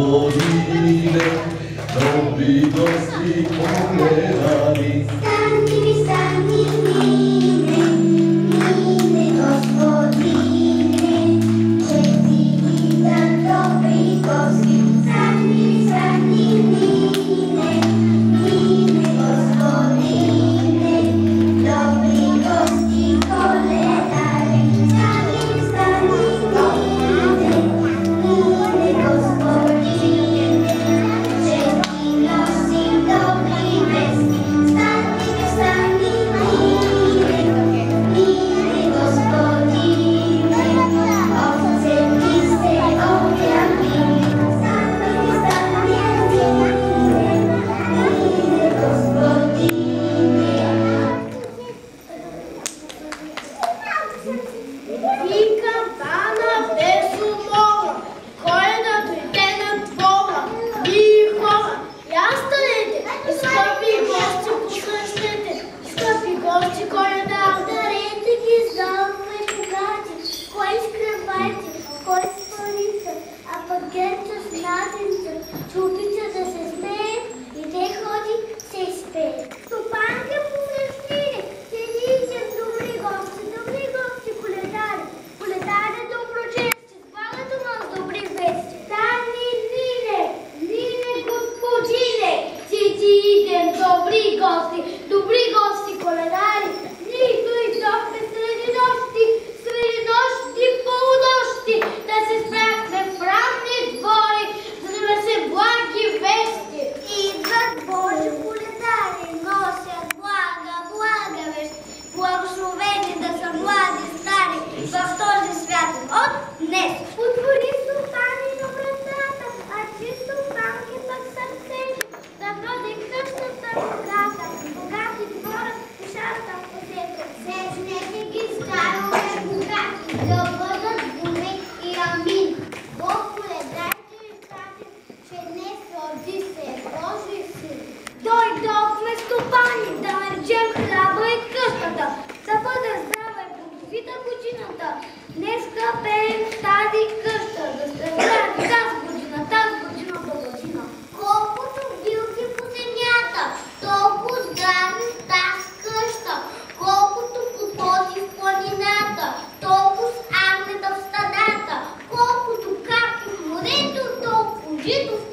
Gospodine, dobri gosti pogledali. Stani, stani, mine, mine, gospodine, čestiti dan, dobri gosti. Stani, stani, mine, mine, gospodine, dobri gosti pogledali. Stani, stani, mine, mine, gospodine, čestiti nosi dobri vesti. Stani, stani, mine, mine, gospodine, ovce niste objavili. Stani, stani, mine, mine, gospodine. И кампана без умова, кой да дойде на двора, и хора, я станете, и скъпи гости посрещнете, скъпи гости, кой да Дарете ги здраве богати, кой скръбайте, кой спалите, а пък герча с наденца, че обича да се смее и де ходи се изпее. Стопанка посрещнили, седите добри гости, коледари, коледари доброчести, свалят у нас добри вести. Стани, Нине, Нине, господине, седите добри гости, коледари, ние дойдохме среди нощи, полунощи, да се спряхме в ранни двори, за да се благи вести. Идват Божи коледари, носят блага вести, благословени да са млади, стари, в този свят от днес. Отвори стопани на вратата, а ти стопанки пък сърцето, да бъде къщата богата, богати дворът, душата в посето. Сечнете ги здраве богати, да бъдат гуми и амин. Бог коледайте и стати, че днес роди се Божи син. Дойдохме стопани, да наречем хляба и къщата, да бъде здрава и плодовита годината. Днеска пеем в тази къща, да сте здрави тази година до година. Колкото билки по земята, толкова здрави в тази къща. Колкото потоци в планината, толкова агнета в стадата. Колкото капки в морето, толкова жито в